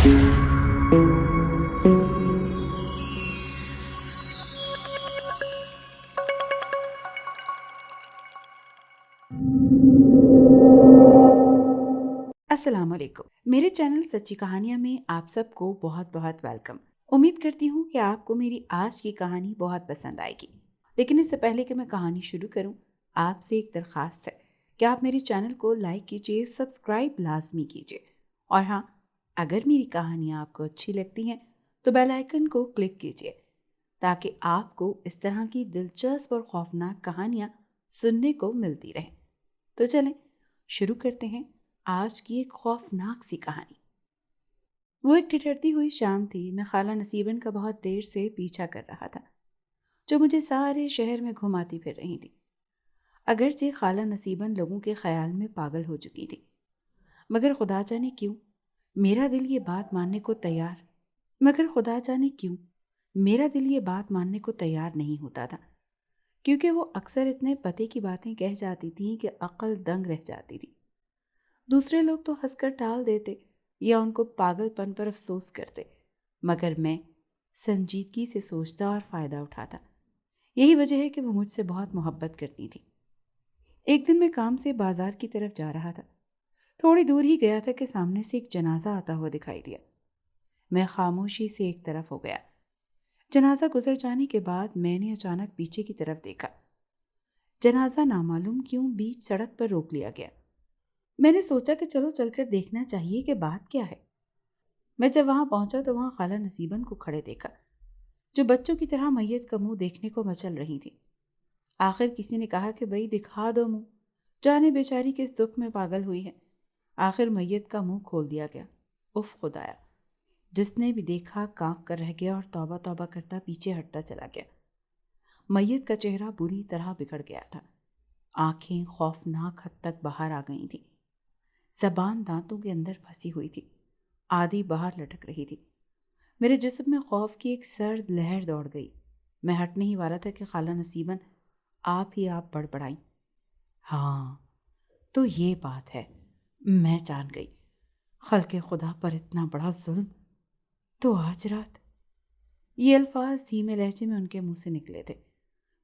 السلام علیکم. میرے چینل سچی کہانیاں میں آپ سب کو بہت بہت ویلکم. امید کرتی ہوں کہ آپ کو میری آج کی کہانی بہت پسند آئے گی. لیکن اس سے پہلے کہ میں کہانی شروع کروں، آپ سے ایک درخواست ہے کہ آپ میرے چینل کو لائک کیجیے، سبسکرائب لازمی کیجیے، اور ہاں، اگر میری کہانیاں آپ کو اچھی لگتی ہیں تو بیل آئیکن کو کلک کیجیے تاکہ آپ کو اس طرح کی دلچسپ اور خوفناک کہانیاں سننے کو ملتی رہیں. تو چلیں شروع کرتے ہیں آج کی ایک خوفناک سی کہانی. وہ ایک ٹھٹھرتی ہوئی شام تھی. میں خالہ نصیبن کا بہت دیر سے پیچھا کر رہا تھا، جو مجھے سارے شہر میں گھماتی پھر رہی تھی. اگرچہ خالہ نصیبن لوگوں کے خیال میں پاگل ہو چکی تھی، مگر خدا جانے کیوں میرا دل یہ بات ماننے کو تیار نہیں ہوتا تھا، کیونکہ وہ اکثر اتنے پتے کی باتیں کہہ جاتی تھیں کہ عقل دنگ رہ جاتی تھی. دوسرے لوگ تو ہنس کر ٹال دیتے یا ان کو پاگل پن پر افسوس کرتے، مگر میں سنجیدگی سے سوچتا اور فائدہ اٹھاتا. یہی وجہ ہے کہ وہ مجھ سے بہت محبت کرتی تھی. ایک دن میں کام سے بازار کی طرف جا رہا تھا. تھوڑی دور ہی گیا تھا کہ سامنے سے ایک جنازہ آتا ہوا دکھائی دیا. میں خاموشی سے ایک طرف ہو گیا. جنازہ گزر جانے کے بعد میں نے اچانک پیچھے کی طرف دیکھا. جنازہ نامعلوم کیوں بیچ سڑک پر روک لیا گیا. میں نے سوچا کہ چلو چل کر دیکھنا چاہیے کہ بات کیا ہے. میں جب وہاں پہنچا تو وہاں خالہ نصیبن کو کھڑے دیکھا، جو بچوں کی طرح میت کا منہ دیکھنے کو مچل رہی تھی. آخر کسی نے کہا کہ بھئی دکھا دو منہ، جانے بیچاری کس دکھ میں پاگل ہوئی ہے. آخر میت کا منہ کھول دیا گیا. اف خدایا! جس نے بھی دیکھا کانپ کر رہ گیا اور توبہ توبہ کرتا پیچھے ہٹتا چلا گیا. میت کا چہرہ بری طرح بگڑ گیا تھا. آنکھیں خوفناک حد تک باہر آ گئی تھیں. زبان دانتوں کے اندر پھنسی ہوئی تھی، آدھی باہر لٹک رہی تھی. میرے جسم میں خوف کی ایک سرد لہر دوڑ گئی. میں ہٹنے ہی والا تھا کہ خالہ نصیبن آپ بڑبڑائیں. ہاں تو یہ بات ہے. میں جان گئی. خلق خدا پر اتنا بڑا ظلم. تو آج رات. یہ الفاظ دھیمے لہجے میں ان کے منہ سے نکلے تھے،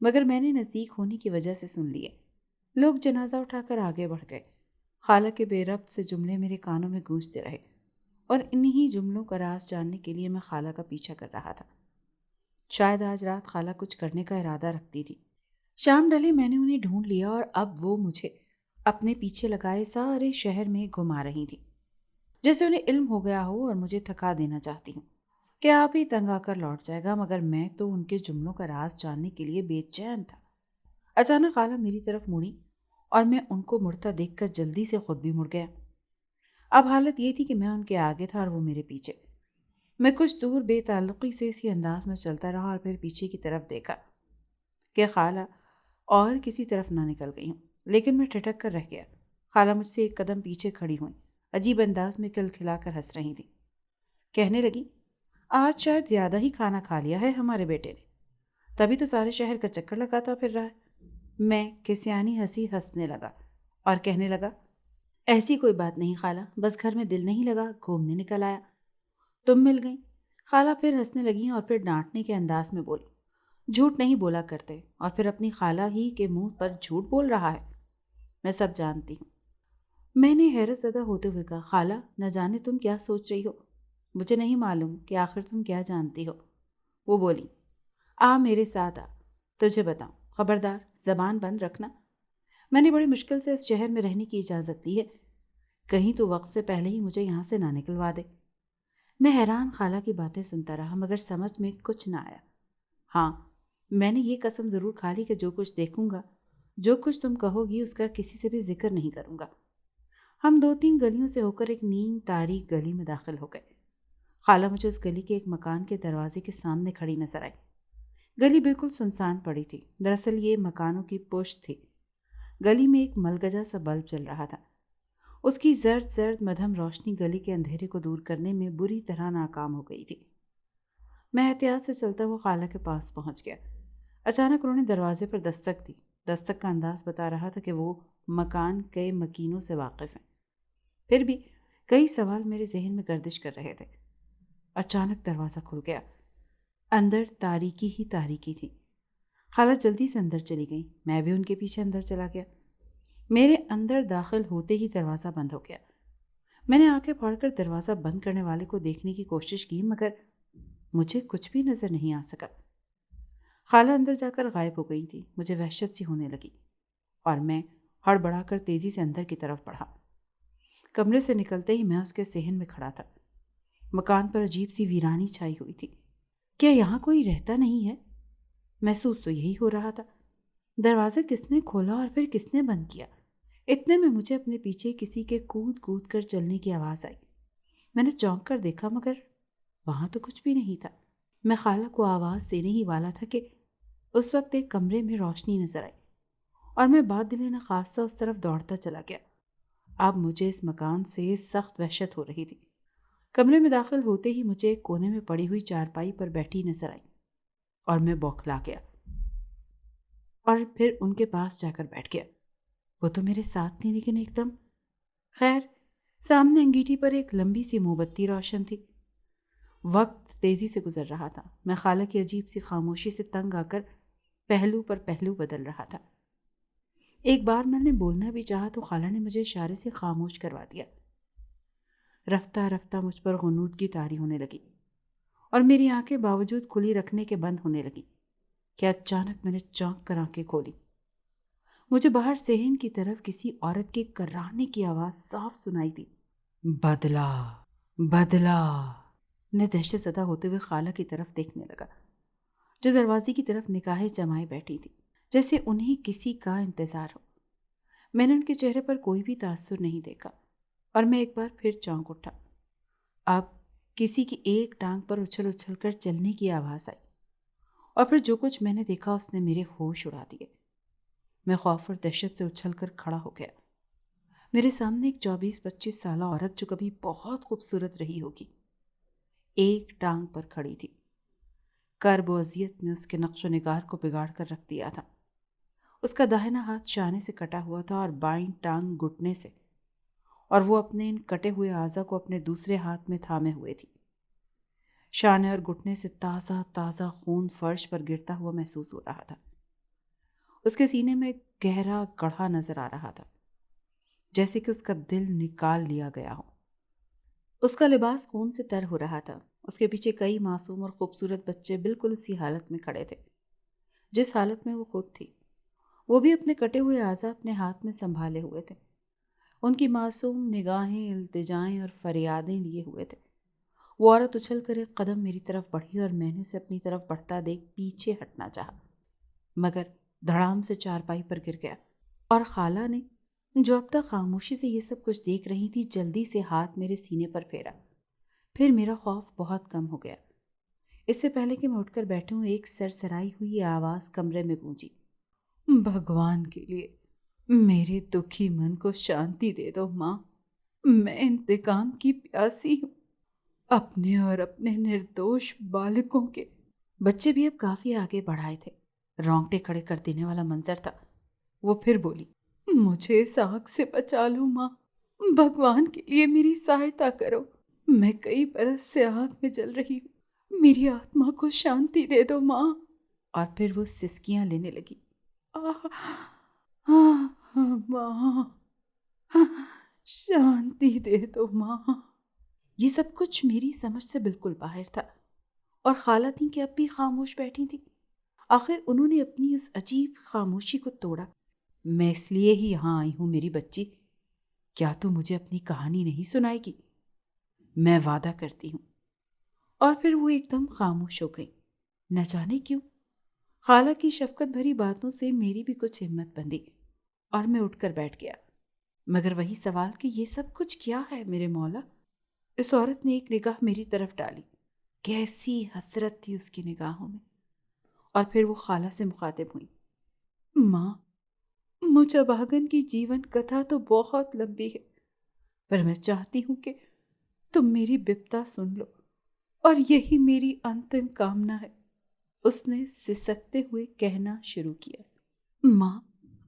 مگر میں نے نزدیک ہونے کی وجہ سے سن لیے. لوگ جنازہ اٹھا کر آگے بڑھ گئے. خالہ کے بے ربط سے جملے میرے کانوں میں گونجتے رہے، اور انہی جملوں کا راز جاننے کے لیے میں خالہ کا پیچھا کر رہا تھا. شاید آج رات خالہ کچھ کرنے کا ارادہ رکھتی تھی. شام ڈھلے میں نے انہیں ڈھونڈ لیا اور اب وہ مجھے اپنے پیچھے لگائے سارے شہر میں گھما رہی تھی، جیسے انہیں علم ہو گیا ہو اور مجھے تھکا دینا چاہتی ہوں کہ آپ ہی تنگ آ کر لوٹ جائے گا. مگر میں تو ان کے جملوں کا راز جاننے کے لیے بے چین تھا. اچانک خالہ میری طرف مڑی اور میں ان کو مڑتا دیکھ کر جلدی سے خود بھی مڑ گیا. اب حالت یہ تھی کہ میں ان کے آگے تھا اور وہ میرے پیچھے. میں کچھ دور بے تعلقی سے اسی انداز میں چلتا رہا اور پھر پیچھے کی طرف دیکھا کہ خالہ اور کسی طرف نہ نکل گئی ہوں، لیکن میں ٹھٹک کر رہ گیا. خالہ مجھ سے ایک قدم پیچھے کھڑی ہوئیں، عجیب انداز میں کھلکھلا کر ہنس رہی تھی. کہنے لگی، آج شاید زیادہ ہی کھانا کھا لیا ہے ہمارے بیٹے نے، تبھی تو سارے شہر کا چکر لگاتا پھر رہا ہے. میں کسیانی ہنسی ہنسنے لگا اور کہنے لگا، ایسی کوئی بات نہیں خالہ، بس گھر میں دل نہیں لگا، گھومنے نکل آیا. تم مل گئی. خالہ پھر ہنسنے لگی اور پھر ڈانٹنے کے انداز میں بولی، جھوٹ نہیں بولا کرتے، اور پھر اپنی خالہ ہی کے منہ پر جھوٹ بول رہا ہے. میں سب جانتی ہوں. میں نے حیرت زدہ ہوتے ہوئے کہا، خالہ نہ جانے تم کیا سوچ رہی ہو، مجھے نہیں معلوم کہ آخر تم کیا جانتی ہو. وہ بولی، آ میرے ساتھ آ، تجھے بتاؤں. خبردار زبان بند رکھنا. میں نے بڑی مشکل سے اس شہر میں رہنے کی اجازت دی ہے، کہیں تو وقت سے پہلے ہی مجھے یہاں سے نہ نکلوا دے. میں حیران خالہ کی باتیں سنتا رہا، مگر سمجھ میں کچھ نہ آیا. ہاں، میں نے یہ قسم ضرور کھا لی کہ جو کچھ دیکھوں گا، جو کچھ تم کہو گی، اس کا کسی سے بھی ذکر نہیں کروں گا. ہم 2-3 گلیوں سے ہو کر ایک نیم تاریک گلی میں داخل ہو گئے. خالہ مجھے اس گلی کے ایک مکان کے دروازے کے سامنے کھڑی نظر آئی. گلی بالکل سنسان پڑی تھی. دراصل یہ مکانوں کی پشت تھی. گلی میں ایک ملگجا سا بلب جل رہا تھا. اس کی زرد زرد مدھم روشنی گلی کے اندھیرے کو دور کرنے میں بری طرح ناکام ہو گئی تھی. میں احتیاط سے چلتا ہوا خالہ کے پاس پہنچ گیا. اچانک انہوں نے دروازے پر دستک دی. دستک کا انداز بتا رہا تھا کہ وہ مکان کئی مکینوں سے واقف ہیں. پھر بھی کئی سوال میرے ذہن میں گردش کر رہے تھے. اچانک دروازہ کھل گیا۔ اندر تاریکی ہی تاریکی تھی۔ خالہ جلدی سے اندر چلی گئی، میں بھی ان کے پیچھے اندر چلا گیا۔ میرے اندر داخل ہوتے ہی دروازہ بند ہو گیا۔ میں نے آنکھیں پھاڑ کر دروازہ بند کرنے والے کو دیکھنے کی کوشش کی، مگر مجھے کچھ بھی نظر نہیں آ سکا۔ خالہ اندر جا کر غائب ہو گئی تھی۔ مجھے وحشت سی ہونے لگی اور میں ہڑبڑا کر تیزی سے اندر کی طرف بڑھا۔ کمرے سے نکلتے ہی میں اس کے صحن میں کھڑا تھا۔ مکان پر عجیب سی ویرانی چھائی ہوئی تھی۔ کیا یہاں کوئی رہتا نہیں ہے؟ محسوس تو یہی ہو رہا تھا۔ دروازہ کس نے کھولا اور پھر کس نے بند کیا؟ اتنے میں مجھے اپنے پیچھے کسی کے کود کود کر چلنے کی آواز آئی۔ میں نے چونک کر دیکھا، مگر وہاں تو کچھ بھی نہیں تھا۔ میں خالہ کو آواز دینے ہی والا تھا کہ اس وقت ایک کمرے میں روشنی نظر آئی اور میں بات دلے نخواستہ اس طرف دوڑتا چلا گیا۔ اب مجھے اس مکان سے سخت وحشت ہو رہی تھی۔ کمرے میں داخل ہوتے ہی مجھے ایک کونے میں پڑی ہوئی چارپائی پر بیٹھی نظر آئی اور میں بوکھلا گیا اور پھر ان کے پاس جا کر بیٹھ گیا۔ وہ تو میرے ساتھ تھی، لیکن ایک دم خیر، سامنے انگیٹھی پر ایک لمبی سی موم بتی روشن تھی۔ وقت تیزی سے گزر رہا تھا۔ میں خالہ کی عجیب سی خاموشی سے تنگ آ کر پہلو پر پہلو بدل رہا تھا۔ ایک بار میں نے بولنا بھی چاہا تو خالہ نے مجھے اشارے سے خاموش کروا دیا۔ رفتہ رفتہ مجھ پر غنودگی طاری ہونے لگی اور میری آنکھیں باوجود کھلی رکھنے کے بند ہونے لگی کہ اچانک میں نے چونک کر آنکھیں کھولی۔ مجھے باہر صحن کی طرف کسی عورت کے کرانے کی آواز صاف سنائی دی۔ بدلا بدلا۔ میں دہشت زدہ ہوتے ہوئے خالہ کی طرف دیکھنے لگا، جو دروازے کی طرف نگاہیں جمائے بیٹھی تھی، جیسے انہیں کسی کا انتظار ہو۔ میں نے ان کے چہرے پر کوئی بھی تاثر نہیں دیکھا اور میں ایک بار پھر چونک اٹھا۔ اب کسی کی ایک ٹانگ پر اچھل اچھل کر چلنے کی آواز آئی اور پھر جو کچھ میں نے دیکھا اس نے میرے ہوش اڑا دیے۔ میں خوف اور دہشت سے اچھل کر کھڑا ہو گیا۔ میرے سامنے ایک 24-25 سالہ عورت، جو کبھی بہت خوبصورت رہی ہوگی، ایک ٹانگ پر کھڑی تھی۔ کرب و اذیت نے اس کے نقش و نگار کو بگاڑ کر رکھ دیا تھا۔ اس کا داہنا ہاتھ شانے سے کٹا ہوا تھا اور بائیں ٹانگ گھٹنے سے، اور وہ اپنے ان کٹے ہوئے اعضاء کو اپنے دوسرے ہاتھ میں تھامے ہوئے تھی۔ شانے اور گھٹنے سے تازہ تازہ خون فرش پر گرتا ہوا محسوس ہو رہا تھا۔ اس کے سینے میں گہرا گڑھا نظر آ رہا تھا، جیسے کہ اس کا دل نکال لیا گیا ہو۔ اس کا لباس خون سے تر ہو رہا تھا۔ اس کے پیچھے کئی معصوم اور خوبصورت بچے بالکل اسی حالت میں کھڑے تھے جس حالت میں وہ خود تھی۔ وہ بھی اپنے کٹے ہوئے اعضاء اپنے ہاتھ میں سنبھالے ہوئے تھے۔ ان کی معصوم نگاہیں التجائیں اور فریادیں لیے ہوئے تھے۔ وہ عورت اچھل کر ایک قدم میری طرف بڑھی اور میں نے اسے اپنی طرف بڑھتا دیکھ پیچھے ہٹنا چاہا، مگر دھڑام سے چارپائی پر گر گیا اور خالہ نے، جو اب تک خاموشی سے یہ سب کچھ دیکھ رہی تھی، جلدی سے ہاتھ میرے سینے پر پھیرا۔ پھر میرا خوف بہت کم ہو گیا۔ اس سے پہلے کہ میں اٹھ کر بیٹھوں، ایک سرسرائی ہوئی آواز کمرے میں گونجی۔ بھگوان کے لیے میرے دکھی من کو شانتی دے دو ماں، میں انتقام کی پیاسی ہوں، اپنے اور اپنے نردوش بالکوں کے۔ بچے بھی اب کافی آگے بڑھائے تھے۔ رونگٹے کھڑے کر دینے والا منظر تھا۔ وہ پھر بولی، مجھے اس آگ سے بچا لو ماں، بھگوان کے لیے میری سہایتا کرو، میں کئی برس سے آگ میں جل رہی ہوں، میری آتما کو شانتی دے دو ماں۔ اور پھر وہ سسکیاں لینے لگی۔ ماں، شانتی دے دو ماں۔ یہ سب کچھ میری سمجھ سے بالکل باہر تھا، اور خالہ تھیں کہ اب بھی خاموش بیٹھی تھی۔ آخر انہوں نے اپنی اس عجیب خاموشی کو توڑا۔ میں اس لیے ہی یہاں آئی ہوں میری بچی، کیا تو مجھے اپنی کہانی نہیں سنائے گی؟ میں وعدہ کرتی ہوں۔ اور پھر وہ ایک دم خاموش ہو گئی۔ نہ جانے کیوں خالہ کی شفقت بھری باتوں سے میری بھی کچھ ہمت بندھی اور میں اٹھ کر بیٹھ گیا۔ مگر وہی سوال کہ یہ سب کچھ کیا ہے میرے مولا؟ اس عورت نے ایک نگاہ میری طرف ڈالی۔ کیسی حسرت تھی اس کی نگاہوں میں۔ اور پھر وہ خالہ سے مخاطب ہوئی، ماں، مجھے بھاگن کی جیون کتھا تو بہت لمبی ہے، پر میں چاہتی ہوں کہ تم میری بپتا سن لو، اور یہی میری انتم کامنا ہے۔ اس نے سسکتے ہوئے کہنا شروع کیا، ماں،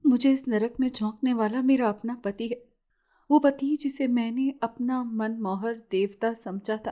مجھے اس نرک میں جھونکنے والا میرا اپنا پتی ہے، وہ پتی جسے میں نے اپنا من موہر دیوتا سمجھا تھا،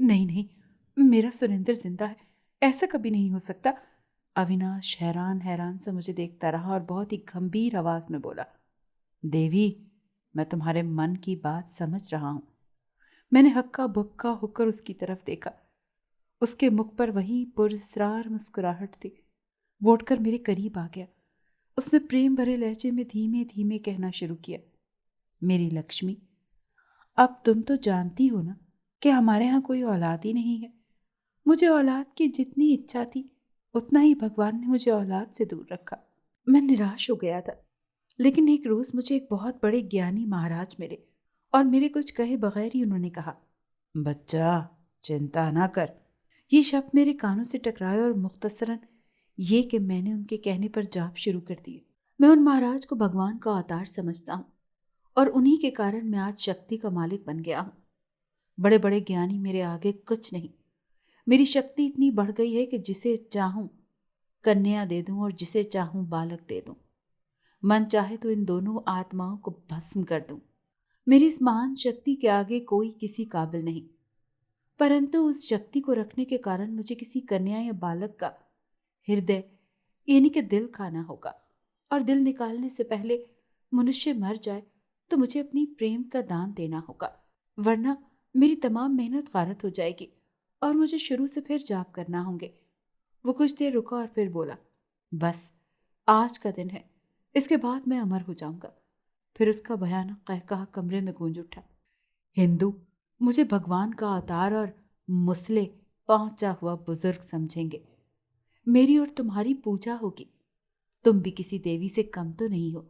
نہیں نہیں، میرا سریندر زندہ ہے، ایسا کبھی نہیں ہو سکتا۔ اویناش حیران حیران سے مجھے دیکھتا رہا اور بہت ہی گمبھیر آواز میں بولا، دیوی، میں تمہارے من کی بات سمجھ رہا ہوں۔ میں نے ہکا بکا ہو کر اس کی طرف دیکھا۔ اس کے منہ پر وہی پراسرار مسکراہٹ تھی۔ وہ اٹھ کر میرے قریب آ گیا۔ اس نے پریم بھرے لہجے میں دھیمے دھیمے کہنا شروع کیا، میری لکشمی، اب تم تو جانتی ہو نا کہ ہمارے ہاں کوئی اولاد ہی نہیں ہے۔ مجھے اولاد کی جتنی اچھا تھی اتنا ہی بھگوان نے مجھے اولاد سے دور رکھا۔ میں نراش ہو گیا تھا، لیکن ایک روز مجھے ایک بہت بڑے گیانی مہاراج ملے اور میرے کچھ کہے بغیر ہی انہوں نے کہا، بچہ چنتا نہ کر۔ یہ شبد میرے کانوں سے ٹکرائے اور مختصراً یہ کہ میں نے ان کے کہنے پر جاپ شروع کر دیے۔ میں ان مہاراج کو بھگوان کا اوتار سمجھتا ہوں اور انہی کے کارن میں آج شکتی کا مالک بن گیا ہوں۔ بڑے بڑے گیانی میرے آگے کچھ نہیں۔ میری شکتی اتنی بڑھ گئی ہے کہ جسے چاہوں کنیا دے دوں اور جسے چاہوں بالک دے دوں۔ من چاہے تو ان دونوں آتماؤں کو بھسم کر دوں۔ میری اس مہان شکتی کے آگے کوئی کسی قابل نہیں، پرنتو اس شکتی کو رکھنے کے کارن مجھے کسی کنیا یا بالک کا ہردے یعنی کہ دل کھانا ہوگا، اور دل نکالنے سے پہلے منشیہ مر جائے تو مجھے اپنی پریم کا دان دینا ہوگا، ورنہ میری تمام محنت غارت ہو جائے گی اور مجھے شروع سے پھر جاپ کرنا ہوں گے۔ وہ کچھ دیر رکا اور پھر بولا، بس آج کا دن ہے، اس کے بعد میں امر ہو جاؤں گا۔ پھر اس کا بھیانک قہقہا کمرے میں گونج اٹھا، ہندو مجھے بھگوان کا اوتار اور مسلح پہنچا ہوا بزرگ سمجھیں گے۔ میری اور تمہاری پوجا ہوگی۔ تم بھی کسی دیوی سے کم تو نہیں ہو۔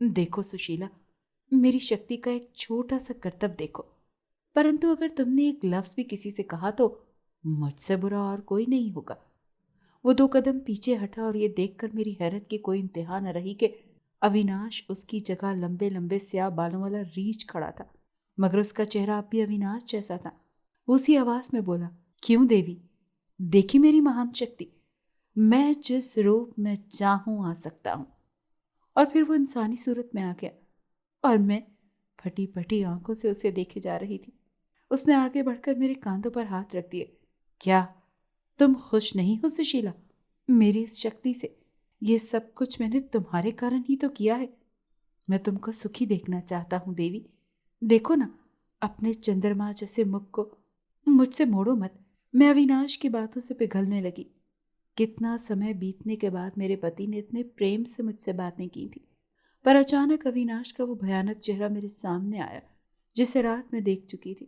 دیکھو سشیلا، میری شکتی کا ایک چھوٹا سا کرتب دیکھو، پرنتو اگر تم نے ایک لفظ بھی کسی سے کہا تو مجھ سے برا اور کوئی نہیں ہوگا۔ وہ 2 قدم پیچھے ہٹا اور یہ دیکھ کر میری حیرت کی کوئی انتہا نہ رہی کہ اویناش اس کی جگہ لمبے لمبے سیاہ بالوں والا ریچھ کھڑا تھا، مگر اس کا چہرہ اب بھی اویناش جیسا تھا۔ وہ اسی آواز میں بولا، کیوں دیوی، دیکھی میری مہان شکتی، میں جس روپ میں چاہوں آ سکتا ہوں۔ اور پھر وہ انسانی صورت میں آ گیا اور میں پھٹی پھٹی آنکھوں سے اسے دیکھے جا رہی تھی۔ اس نے آگے بڑھ کر میرے کاندھوں پر ہاتھ رکھ دیے، کیا تم خوش نہیں ہو سشیلا میری اس شکتی سے؟ یہ سب کچھ میں نے تمہارے کارن ہی تو کیا ہے۔ میں تم کو سکھی دیکھنا چاہتا ہوں دیوی۔ دیکھو نا اپنے چندرما جیسے مکھ کو، مجھ سے موڑو مت۔ میں اویناش کی باتوں سے پگھلنے لگی۔ کتنا سمے بیتنے کے بعد میرے پتی نے اتنے پریم سے مجھ سے باتیں کی تھی، پر اچانک اویناش کا وہ بھیانک چہرہ میرے سامنے آیا جسے رات میں دیکھ چکی تھی۔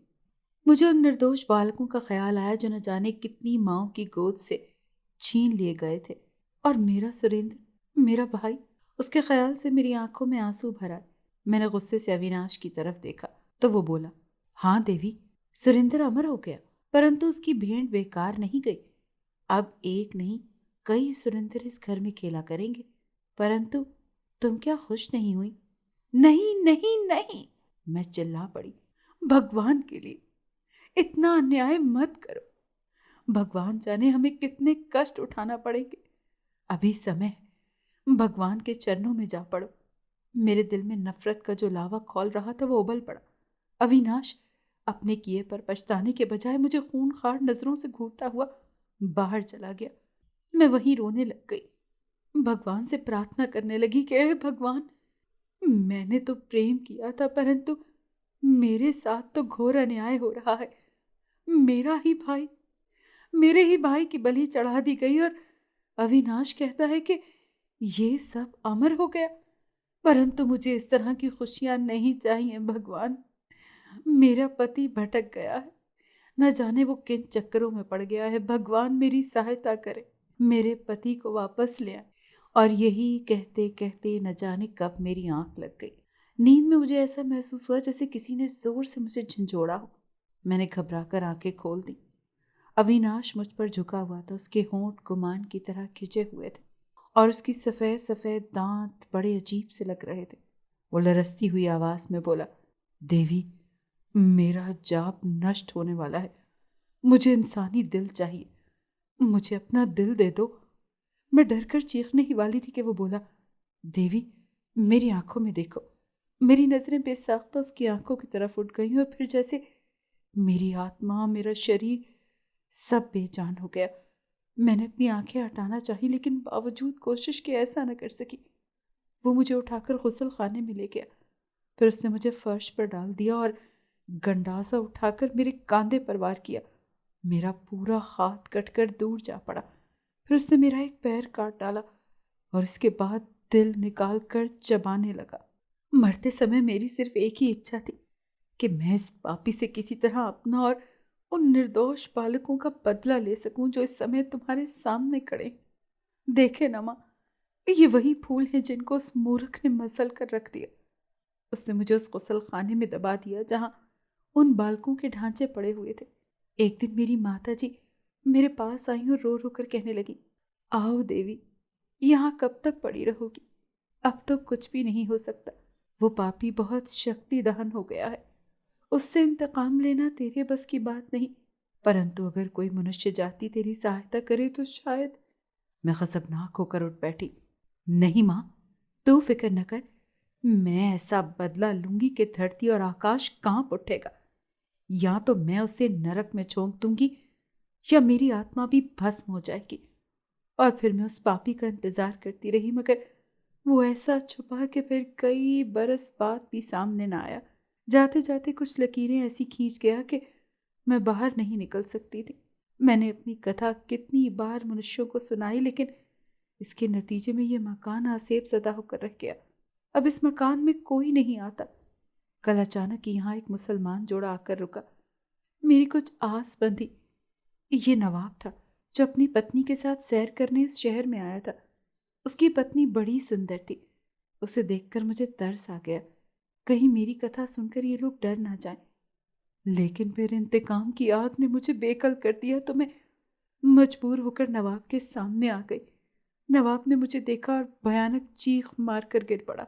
مجھے ان نردوش بالکوں کا خیال آیا جو نہ جانے کتنی ماؤں کی گود سے چھین لیے گئے تھے، اور میرا سریندر، میرا بھائی، اس کے خیال سے میری آنکھوں میں آنسو بھر آئے۔ میں نے غصے سے اویناش کی طرف دیکھا تو وہ بولا، ہاں دیوی، سریندر امر ہو گیا، پرنتو اس کی بھیڑ بیکار نہیں گئی۔ اب ایک نہیں کئی سریندر اس گھر میں کھیلا کریں گے، پرنتو تم کیا خوش نہیں ہوئی؟ نہیں نہیں نہیں، میں چلا پڑی، بھگوان کے لیے اتنا انیائے مت کرو۔ بھگوان جانے ہمیں کتنے کشٹ اٹھانا پڑیں گے۔ ابھی سمے ہے، بھگوان کے چرنوں میں جا پڑو۔ میرے دل میں نفرت کا جو لاوا کھول رہا تھا وہ ابل پڑا۔ اویناش اپنے کیے پر پچھتانے کے بجائے مجھے خون خوار نظروں سے گھورتا ہوا باہر چلا گیا۔ میں وہیں رونے لگ گئی، بھگوان سے پرارتھنا کرنے لگی کہ اے بھگوان، میں نے تو پریم کیا تھا، پرنتو میرے ساتھ تو گھور انیائے ہو رہا ہے۔ میرے ہی بھائی کی بلی چڑھا دی گئی، اور اویناش کہتا ہے کہ یہ سب امر ہو گیا، پرنتو مجھے اس طرح کی خوشیاں نہیں چاہیے بھگوان۔ میرا پتی بھٹک گیا ہے، نہ جانے وہ کن چکروں میں پڑ گیا ہے۔ بھگوان میری سہایتا کرے، میرے پتی کو واپس لے آئے۔ اور یہی کہتے کہتے نہ جانے کب میری آنکھ لگ گئی۔ نیند میں مجھے ایسا محسوس ہوا جیسے کسی نے زور سے مجھے جھنجھوڑا ہو۔ میں نے گھبرا کر آنکھیں کھول دی۔ اویناش مجھ پر جھکا ہوا تھا، اس کے ہونٹ گمان کی طرح کھچے ہوئے تھے اور اس کی سفید سفید دانت بڑے عجیب سے لگ رہے تھے۔ وہ لرزتی ہوئی آواز میں بولا، دیوی، میرا جاپ نشٹ ہونے والا ہے، مجھے انسانی دل چاہیے، مجھے اپنا دل دے دو۔ میں ڈر کر چیخنے ہی والی تھی کہ وہ بولا، دیوی، میری آنکھوں میں دیکھو۔ میری نظریں بے ساختہ اس کی آنکھوں کی طرف اٹھ گئیں اور پھر جیسے میری آتما، میرا شریر سب بے جان ہو گیا۔ میں نے اپنی آنکھیں ہٹانا چاہی لیکن باوجود کوشش کے ایسا نہ کر سکی۔ وہ مجھے اٹھا کر غسل خانے میں لے گیا، پھر اس نے مجھے فرش پر ڈال دیا اور گنڈاسا اٹھا کر میرے کاندھے پر وار کیا۔ میرا پورا ہاتھ کٹ کر دور جا پڑا۔ پھر اس نے میرا ایک پیر کاٹ ڈالا اور اس کے بعد دل نکال کر چبانے لگا۔ مرتے سمے میری صرف ایک ہی اچھا تھی کہ میں اس پاپی سے کسی طرح اپنا اور ان نردوش بالکوں کا بدلہ لے سکوں جو اس سمے تمہارے سامنے کھڑے ہیں۔ دیکھے نا ماں، یہ وہی پھول ہیں جن کو اس مورخ نے مسل کر رکھ دیا۔ اس نے مجھے اس غسل خانے میں دبا دیا جہاں ان بالکوں کے ڈھانچے پڑے ہوئے تھے۔ ایک دن میری ماتا جی میرے پاس آئی اور رو رو کر کہنے لگی، آؤ دیوی، یہاں کب تک پڑی رہو گی؟ اب تو کچھ بھی نہیں ہو سکتا۔ وہ پاپی بہت شکتی دہن ہو گیا ہے، اس سے انتقام لینا تیرے بس کی بات نہیں، پرنتو اگر کوئی منشیہ جاتی تیری سہایتا کرے تو شاید۔ میں غضبناک ہو کر اٹھ بیٹھی۔ نہیں ماں، تو فکر نہ کر، میں ایسا بدلہ لوں گی کہ دھرتی اور آکاش کانپ اٹھے گا۔ یا تو میں اسے نرک میں چھونک دوں گی یا میری آتما بھی بھسم ہو جائے گی۔ اور پھر میں اس پاپی کا انتظار کرتی رہی، مگر وہ ایسا چھپا کہ پھر کئی برس بعد بھی سامنے نہ آیا۔ جاتے جاتے کچھ لکیریں ایسی کھینچ گیا کہ میں باہر نہیں نکل سکتی تھی۔ میں نے اپنی کتھا کتنی بار منشیوں کو سنائی لیکن اس کے نتیجے میں یہ مکان آسیب زدہ ہو کر رہ گیا۔ اب اس مکان میں کوئی نہیں آتا۔ کل اچانک یہاں ایک مسلمان جوڑا آ کر رکا۔ میری کچھ آس بندھی۔ یہ نواب تھا جو اپنی پتنی کے ساتھ سیر کرنے اس شہر میں آیا تھا۔ اس کی پتنی بڑی سندر تھی۔ اسے دیکھ کر مجھے ترس آ گیا، کہیں میری کتھا سن کر یہ لوگ ڈر نہ جائیں۔ لیکن پھر انتقام کی آگ نے مجھے بے کل کر دیا تو میں مجبور ہو کر نواب کے سامنے آ گئی۔ نواب نے مجھے دیکھا اور بھیانک چیخ مار کر گر پڑا۔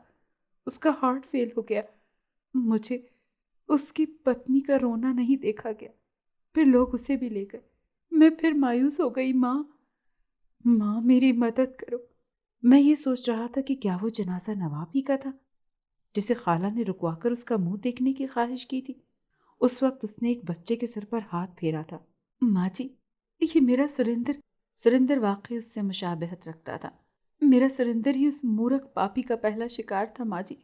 اس کا ہارٹ فیل ہو گیا۔ مجھے اس کی پتنی کا رونا نہیں دیکھا گیا۔ پھر لوگ اسے بھی لے گئے۔ میں پھر مایوس ہو گئی۔ ماں میری مدد کرو۔ میں یہ سوچ رہا تھا کہ کیا وہ جنازہ نواب ہی کا تھا جسے خالہ نے رکوا کر اس کا منہ دیکھنے کی خواہش کی تھی۔ اس وقت اس نے ایک بچے کے سر پر ہاتھ پھیرا تھا۔ ماں جی، یہ میرا سریندر واقعی اس سے مشابہت رکھتا تھا۔ میرا سریندر ہی اس مورخ پاپی کا پہلا شکار تھا ماں جی۔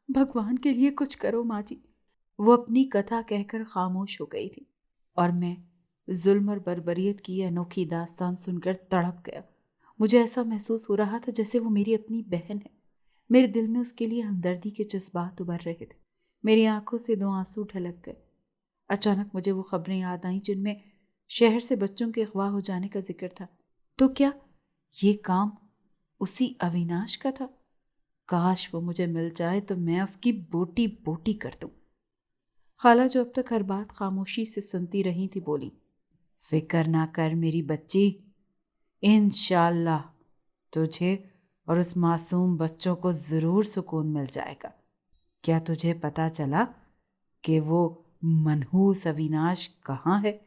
بھگوان کے لیے کچھ کرو ماں جی۔ وہ اپنی کتھا کہہ کر خاموش ہو گئی تھی اور میں ظلم اور بربریت کی یہ انوکھی داستان سن کر تڑپ گیا۔ مجھے ایسا محسوس ہو رہا تھا جیسے وہ میری اپنی بہن ہے۔ میرے دل میں اس کے لیے ہمدردی کے جذبات ابھر رہے تھے۔ میری آنکھوں سے 2 آنسو ڈھلک گئے۔ اچانک مجھے وہ خبریں یاد آئیں جن میں شہر سے بچوں کے اغوا ہو جانے کا ذکر تھا۔ تو کیا یہ کام اسی اویناش کا تھا؟ کاش وہ مجھے مل جائے تو میں اس کی بوٹی بوٹی کر دوں۔ خالہ جو اب تک ہر بات خاموشی سے سنتی رہی تھی بولی، فکر نہ کر میری بچی، انشاءاللہ تجھے اور اس معصوم بچوں کو ضرور سکون مل جائے گا۔ کیا تجھے پتا چلا کہ وہ منحوس اویناش کہاں ہے؟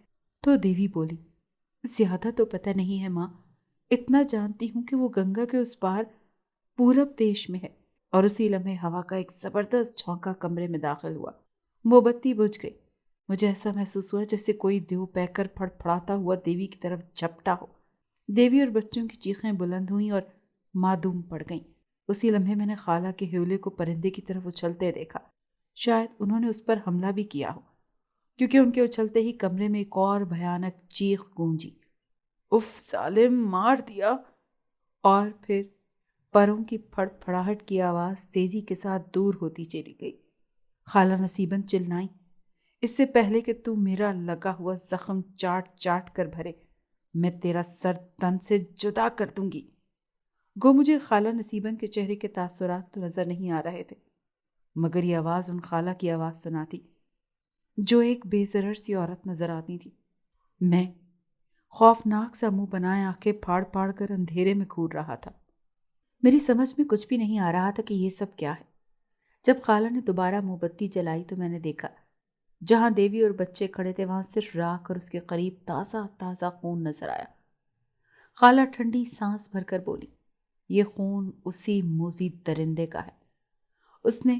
تو دیوی بولی، زیادہ تو پتہ نہیں ہے ماں، اتنا جانتی ہوں کہ وہ گنگا کے اس پار پورب دیش میں ہے۔ اور اسی لمحے ہوا کا ایک زبردست جھونکا کمرے میں داخل ہوا۔ موم بتی بجھ گئی۔ مجھے ایسا محسوس ہوا جیسے کوئی دیو پیکر پھڑ پھڑاتا ہوا دیوی کی طرف جھپٹا ہو۔ دیوی اور بچوں کی چیخیں بلند ہوئیں اور معدوم پڑ گئیں۔ اسی لمحے میں نے خالہ کے حولے کو پرندے کی طرف اچھلتے دیکھا۔ شاید انہوں نے اس پر حملہ بھی کیا ہو، کیونکہ ان کے اچھلتے ہی کمرے میں ایک اور بھیانک چیخ گونجی، اف ظالم، مار دیا! اور پھر پروں کی پھڑ پھڑاہٹ کی آواز تیزی کے ساتھ دور ہوتی چلی گئی۔ خالہ نصیباً چلائیں، اس سے پہلے کہ تو میرا لگا ہوا زخم چاٹ چاٹ کر بھرے، میں تیرا سر تن سے جدا کر دوں گی۔ گو مجھے خالہ نصیباً کے چہرے کے تاثرات تو نظر نہیں آ رہے تھے، مگر یہ آواز ان خالہ کی آواز سناتی جو ایک بے ضرر سی عورت نظر آتی تھی۔ میں خوفناک سا منہ بنائے آنکھیں پھاڑ پھاڑ کر اندھیرے میں گھور رہا تھا۔ میری سمجھ میں کچھ بھی نہیں آ رہا تھا کہ یہ سب کیا ہے۔ جب خالہ نے دوبارہ موم بتی جلائی تو میں نے دیکھا جہاں دیوی اور بچے کھڑے تھے وہاں صرف راکھ اور اس کے قریب تازہ تازہ خون نظر آیا۔ خالہ ٹھنڈی سانس بھر کر بولی، یہ خون اسی موذی درندے کا ہے۔ اس نے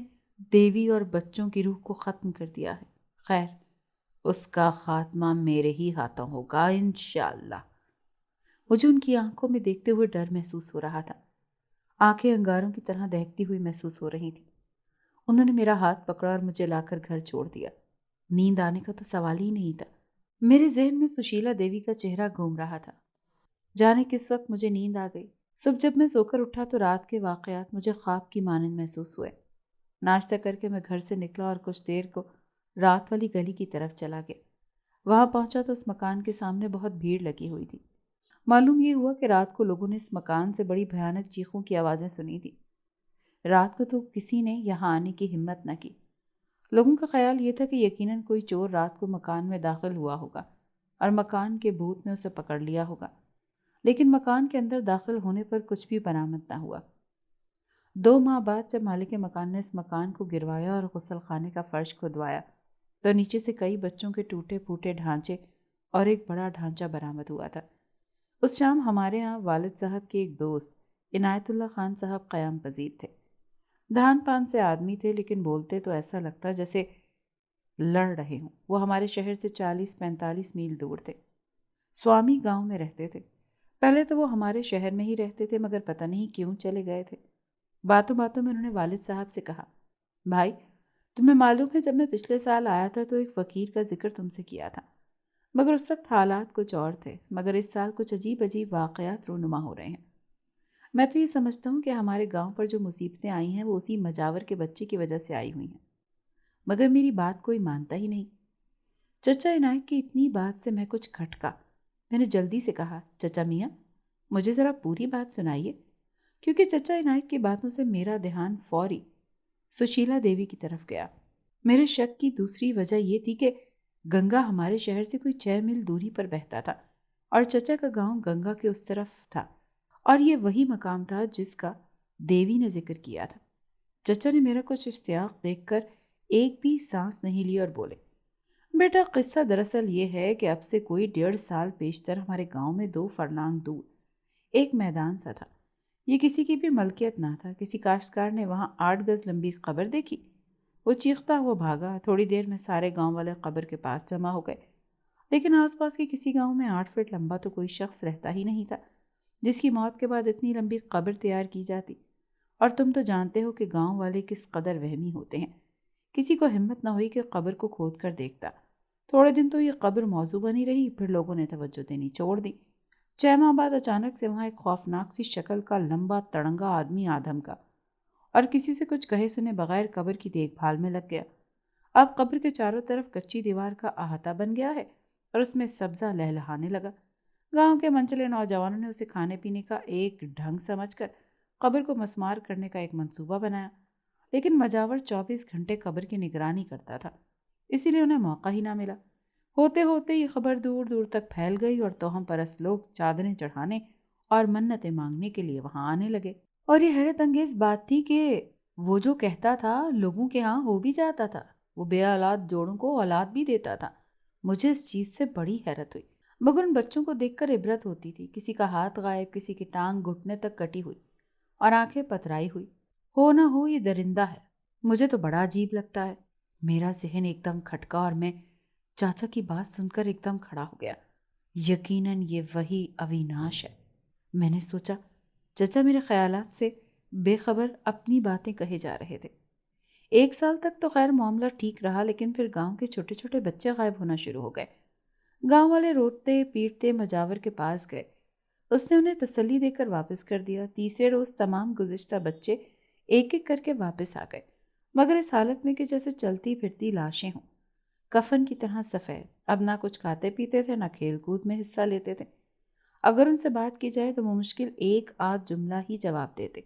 دیوی اور بچوں کی روح کو ختم کر دیا ہے۔ خیر، اس کا خاتمہ میرے ہی ہاتھوں ہوگا انشاءاللہ۔ مجھے ان کی آنکھوں میں دیکھتے ہوئے ڈر محسوس ہو رہا تھا۔ آنکھیں انگاروں کی طرح دہکتی ہوئی محسوس ہو رہی تھی۔ انہوں نے میرا ہاتھ پکڑا اور مجھے لا کر گھر چھوڑ دیا۔ نیند آنے کا تو سوال ہی نہیں تھا۔ میرے ذہن میں سشیلا دیوی کا چہرہ گھوم رہا تھا۔ جانے کس وقت مجھے نیند آ گئی۔ صبح جب میں سو کر اٹھا تو رات کے واقعات مجھے خواب کی مانند محسوس ہوئے۔ ناشتہ کر کے میں گھر سے نکلا اور کچھ دیر کو رات والی گلی کی طرف چلا گیا۔ وہاں پہنچا تو اس مکان کے سامنے بہت بھیڑ لگی ہوئی تھی۔ معلوم یہ ہوا کہ رات کو لوگوں نے اس مکان سے بڑی بھیانک چیخوں کی آوازیں سنی تھی۔ رات کو تو کسی نے یہاں آنے کی ہمت نہ کی۔ لوگوں کا خیال یہ تھا کہ یقیناً کوئی چور رات کو مکان میں داخل ہوا ہوگا اور مکان کے بھوت نے اسے پکڑ لیا ہوگا، لیکن مکان کے اندر داخل ہونے پر کچھ بھی برآمد نہ ہوا۔ 2 ماہ بعد جب مالک مکان نے اس مکان کو گروایا اور غسل خانے کا فرش کھدوایا تو نیچے سے کئی بچوں کے ٹوٹے پھوٹے ڈھانچے اور ایک بڑا ڈھانچہ برآمد ہوا تھا۔ اس شام ہمارے ہاں والد صاحب کے ایک دوست عنایت اللہ خان صاحب قیام پذیر تھے۔ دھان پان سے آدمی تھے، لیکن بولتے تو ایسا لگتا جیسے لڑ رہے ہوں۔ وہ ہمارے شہر سے 40-45 میل دور تھے۔ سوامی گاؤں میں رہتے تھے۔ پہلے تو وہ ہمارے شہر میں ہی رہتے تھے، مگر پتہ نہیں کیوں چلے گئے تھے۔ باتوں باتوں میں انہوں نے والد صاحب سے کہا، بھائی تمہیں معلوم ہے جب میں پچھلے سال آیا تھا تو ایک فقیر کا ذکر تم سے کیا تھا، مگر اس وقت حالات کچھ اور تھے، مگر اس سال کچھ عجیب عجیب واقعات رونما ہو رہے ہیں۔ میں تو یہ سمجھتا ہوں کہ ہمارے گاؤں پر جو مصیبتیں آئی ہیں وہ اسی مجاور کے بچے کی وجہ سے آئی ہوئی ہیں، مگر میری بات کوئی مانتا ہی نہیں۔ چچا عنایت کی اتنی بات سے میں کچھ کھٹکا۔ میں نے جلدی سے کہا، چچا میاں مجھے ذرا پوری بات سنائیے، کیونکہ چچا عنایت کی باتوں سے میرا دھیان فوری سشیلا دیوی کی طرف گیا۔ میرے شک کی دوسری وجہ یہ تھی کہ گنگا ہمارے شہر سے کوئی 6 میل دوری پر بہتا تھا اور چچا کا گاؤں گنگا کے اس طرف تھا، اور یہ وہی مقام تھا جس کا دیوی نے ذکر کیا تھا۔ چچا نے میرا کچھ اشتیاق دیکھ کر ایک بھی سانس نہیں لی اور بولے، بیٹا قصہ دراصل یہ ہے کہ اب سے کوئی 1.5 سال پیشتر ہمارے گاؤں میں 2 فرلانگ دور ایک میدان سا تھا۔ یہ کسی کی بھی ملکیت نہ تھا۔ کسی کاشتکار نے وہاں 8 گز لمبی قبر دیکھی۔ وہ چیختا ہوا بھاگا۔ تھوڑی دیر میں سارے گاؤں والے قبر کے پاس جمع ہو گئے، لیکن آس پاس کے کسی گاؤں میں 8 فٹ لمبا تو کوئی شخص رہتا ہی نہیں تھا جس کی موت کے بعد اتنی لمبی قبر تیار کی جاتی۔ اور تم تو جانتے ہو کہ گاؤں والے کس قدر وہمی ہوتے ہیں۔ کسی کو ہمت نہ ہوئی کہ قبر کو کھود کر دیکھتا۔ تھوڑے دن تو یہ قبر موضوع بنی رہی، پھر لوگوں نے توجہ دینی چھوڑ دی۔ 6 ماہ بعد اچانک سے وہاں ایک خوفناک سی شکل کا لمبا تڑنگا آدمی آدم کا اور کسی سے کچھ کہے سنے بغیر قبر کی دیکھ بھال میں لگ گیا۔ اب قبر کے چاروں طرف کچی دیوار کا احاطہ بن گیا ہے اور اس میں سبزہ لہلہانے لگا۔ گاؤں کے منچلے نوجوانوں نے اسے کھانے پینے کا ایک ڈھنگ سمجھ کر قبر کو مسمار کرنے کا ایک منصوبہ بنایا، لیکن مجاور 24 گھنٹے قبر کی نگرانی کرتا تھا، اسی لیے انہیں موقع ہی نہ ملا۔ ہوتے ہوتے یہ خبر دور دور تک پھیل گئی اور توہم پرست لوگ چادریں چڑھانے اور منتیں مانگنے کے لیے وہاں آنے لگے۔ اور یہ حیرت انگیز بات تھی کہ وہ جو کہتا تھا لوگوں کے ہاں ہو بھی جاتا تھا۔ وہ بے اولاد جوڑوں کو اولاد بھی دیتا تھا۔ مجھے اس چیز سے بڑی حیرت ہوئی، مگر ان بچوں کو دیکھ کر عبرت ہوتی تھی۔ کسی کا ہاتھ غائب، کسی کی ٹانگ گھٹنے تک کٹی ہوئی اور آنکھیں پترائی ہوئی۔ ہو نہ ہو یہ درندہ ہے۔ مجھے تو بڑا عجیب لگتا ہے۔ میرا ذہن ایک دم کھٹکا اور میں چاچا کی بات سن کر ایک دم کھڑا ہو گیا۔ یقیناً یہ وہی اویناش ہے، میں نے سوچا۔ چچا میرے خیالات سے بے خبر اپنی باتیں کہے جا رہے تھے۔ 1 سال تک تو خیر معاملہ ٹھیک رہا، لیکن پھر گاؤں کے چھوٹے چھوٹے بچے غائب ہونا شروع ہو گئے۔ گاؤں والے روٹتے پیٹتے مجاور کے پاس گئے۔ اس نے انہیں تسلی دے کر واپس کر دیا۔ تیسرے روز تمام گزشتہ بچے ایک ایک کر کے واپس آ گئے، مگر اس حالت میں کہ جیسے چلتی پھرتی لاشیں ہوں، کفن کی طرح سفید۔ اب نہ کچھ کھاتے پیتے تھے، نہ کھیل کود میں حصہ لیتے تھے۔ اگر ان سے بات کی جائے تو وہ مشکل 1 آدھ جملہ ہی جواب دیتے۔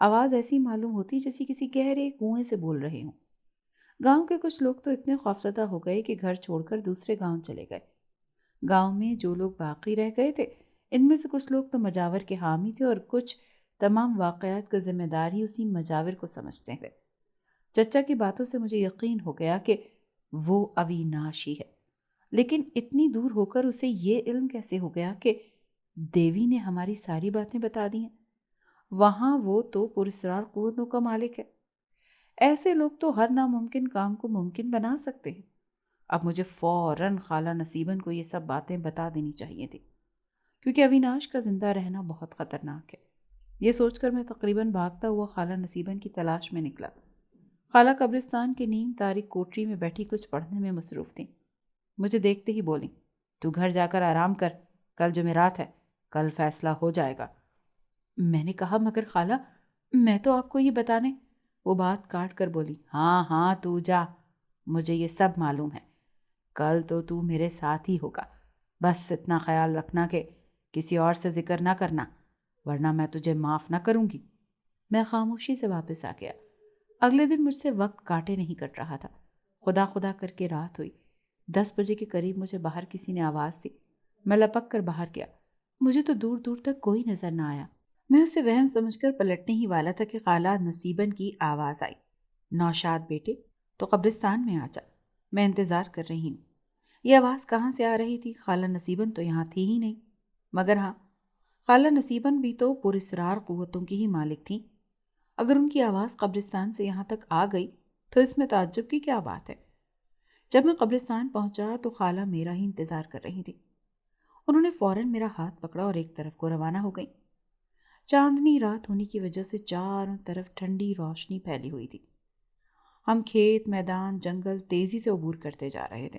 آواز ایسی معلوم ہوتی جیسی کسی گہرے کنویں سے بول رہے ہوں۔ گاؤں کے کچھ لوگ تو اتنے خوفزدہ ہو گئے کہ گھر چھوڑ کر دوسرے گاؤں چلے گئے۔ گاؤں میں جو لوگ باقی رہ گئے تھے، ان میں سے کچھ لوگ تو مجاور کے حامی تھے اور کچھ تمام واقعات کا ذمہ دار ہی اسی مجاور کو سمجھتے تھے۔ چچا کی باتوں سے مجھے یقین ہو گیا کہ وہ اویناش ہی ہے، لیکن اتنی دور ہو کر اسے یہ علم کیسے ہو گیا کہ دیوی نے ہماری ساری باتیں بتا دی ہیں؟ وہاں وہ تو پراسرار قوتوں کا مالک ہے۔ ایسے لوگ تو ہر ناممکن کام کو ممکن بنا سکتے ہیں۔ اب مجھے فوراً خالہ نصیبن کو یہ سب باتیں بتا دینی چاہیے تھی، کیونکہ اویناش کا زندہ رہنا بہت خطرناک ہے۔ یہ سوچ کر میں تقریباً بھاگتا ہوا خالہ نصیبن کی تلاش میں نکلا۔ خالہ قبرستان کی نیم تاریک کوٹری میں بیٹھی کچھ پڑھنے میں مصروف تھیں۔ مجھے دیکھتے ہی بولیں، تو گھر جا کر آرام کر، کل جمعرات ہے، کل فیصلہ ہو جائے گا۔ میں نے کہا، مگر خالہ میں تو آپ کو یہ بتانے۔ وہ بات کاٹ کر بولی، ہاں ہاں تو جا، مجھے یہ سب معلوم ہے، کل تو میرے ساتھ ہی ہوگا، بس اتنا خیال رکھنا کہ کسی اور سے ذکر نہ کرنا، ورنہ میں تجھے معاف نہ کروں گی۔ میں خاموشی سے واپس آ گیا۔ اگلے دن مجھ سے وقت کاٹے نہیں کٹ رہا تھا۔ خدا خدا کر کے رات ہوئی۔ 10 بجے کے قریب مجھے باہر کسی نے آواز دی۔ میں لپک کر باہر گیا۔ مجھے تو دور دور تک کوئی نظر نہ آیا۔ میں اسے وہم سمجھ کر پلٹنے ہی والا تھا کہ خالہ نصیبن کی آواز آئی، نوشاد بیٹے تو قبرستان میں آ جا، میں انتظار کر رہی ہوں۔ یہ آواز کہاں سے آ رہی تھی؟ خالہ نصیبن تو یہاں تھی ہی نہیں، مگر ہاں، خالہ نصیبن بھی تو پراسرار قوتوں کی ہی مالک تھیں۔ اگر ان کی آواز قبرستان سے یہاں تک آ گئی تو اس میں تعجب کی کیا بات ہے؟ جب میں قبرستان پہنچا تو خالہ میرا ہی انتظار کر رہی تھی۔ انہوں نے فوراً میرا ہاتھ پکڑا اور ایک طرف کو روانہ ہو گئی۔ چاندنی رات ہونے کی وجہ سے چاروں طرف ٹھنڈی روشنی پھیلی ہوئی تھی۔ ہم کھیت، میدان، جنگل تیزی سے عبور کرتے جا رہے تھے،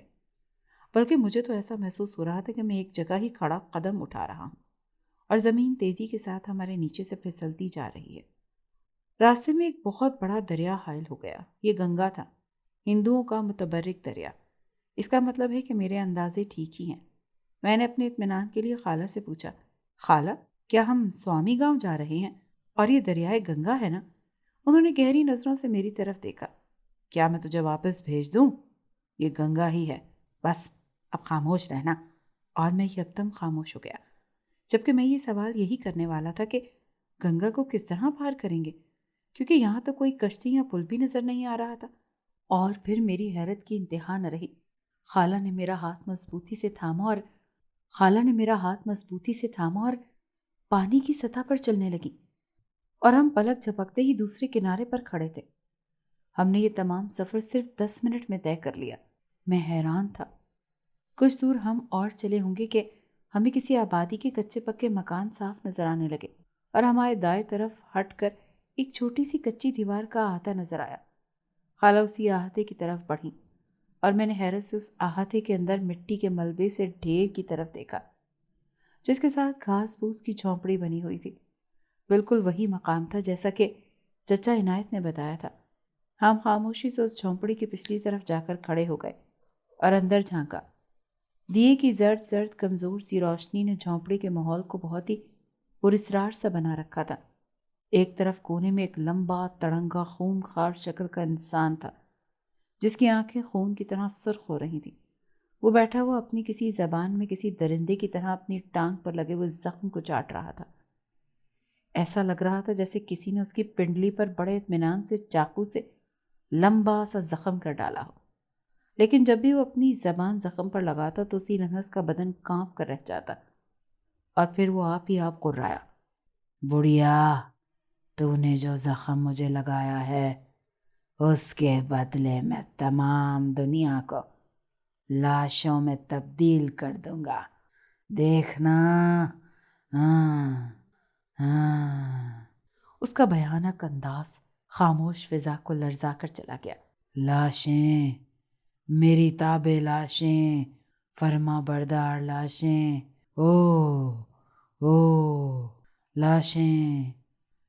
بلکہ مجھے تو ایسا محسوس ہو رہا تھا کہ میں ایک جگہ ہی کھڑا قدم اٹھا رہا ہوں اور زمین تیزی کے ساتھ ہمارے نیچے سے پھسلتی جا رہی ہے۔ راستے میں ایک بہت بڑا دریا حائل ہو گیا۔ یہ گنگا تھا، ہندوؤں کا متبرک دریا۔ اس کا مطلب ہے کہ میرے اندازے ٹھیک ہی ہیں۔ میں نے اپنے اطمینان کے لیے خالہ سے پوچھا، خالہ کیا ہم سوامی گاؤں جا رہے ہیں؟ اور یہ دریائے گنگا ہے نا؟ انہوں نے گہری نظروں سے میری طرف دیکھا۔ کیا میں تجھے واپس بھیج دوں؟ یہ گنگا ہی ہے، بس اب خاموش رہنا۔ اور میں یکدم خاموش ہو گیا، جبکہ میں یہ سوال یہی کرنے والا تھا کہ گنگا کو کس طرح پار کریں گے، کیونکہ یہاں تو کوئی کشتی یا پل بھی نظر نہیں آ رہا تھا۔ اور پھر میری حیرت کی انتہا نہ رہی۔ خالہ نے میرا ہاتھ مضبوطی سے تھاما اور پانی کی سطح پر چلنے لگی، اور ہم پلک جھپکتے ہی دوسرے کنارے پر کھڑے تھے۔ ہم نے یہ تمام سفر صرف 10 منٹ میں طے کر لیا۔ میں حیران تھا۔ کچھ دور ہم اور چلے ہوں گے کہ ہمیں کسی آبادی کے کچے پکے مکان صاف نظر آنے لگے، اور ہمارے دائیں طرف ہٹ کر ایک چھوٹی سی کچی دیوار کا احاطہ نظر آیا۔ خالہ اسی احاطے کی طرف بڑھی اور میں نے حیرت سے اس احاطے کے اندر مٹی کے ملبے سے ڈھیر کی طرف دیکھا، جس کے ساتھ گھاس پھوس کی جھونپڑی بنی ہوئی تھی۔ بالکل وہی مقام تھا جیسا کہ چچا عنایت نے بتایا تھا۔ ہم خاموشی سے اس جھونپڑی کی پچھلی طرف جا کر کھڑے ہو گئے اور اندر جھانکا۔ دیے کی زرد زرد کمزور سی روشنی نے جھونپڑی کے ماحول کو بہت ہی پراسرار سا بنا رکھا تھا۔ ایک طرف کونے میں ایک لمبا تڑنگا خون خوار شکل کا انسان تھا، جس کی آنکھیں خون کی طرح سرخ ہو رہی تھیں۔ وہ بیٹھا ہوا اپنی کسی زبان میں کسی درندے کی طرح اپنی ٹانگ پر لگے ہوئے زخم کو چاٹ رہا تھا۔ ایسا لگ رہا تھا جیسے کسی نے اس کی پنڈلی پر بڑے اطمینان سے چاقو سے لمبا سا زخم کر ڈالا ہو، لیکن جب بھی وہ اپنی زبان زخم پر لگاتا تو اسی لمحے اس کا بدن کانپ کر رہ جاتا، اور پھر وہ آپ ہی آپ قرایا، بڑھیا تو نے جو زخم مجھے لگایا ہے اس کے بدلے میں تمام دنیا کو لاشوں میں تبدیل کر دوں گا، دیکھنا۔ اس کا بھیانک انداز خاموش فضا کو لرزا کر چلا گیا۔ لاشیں، میری تابع لاشیں، فرما بردار لاشیں، او لاشیں۔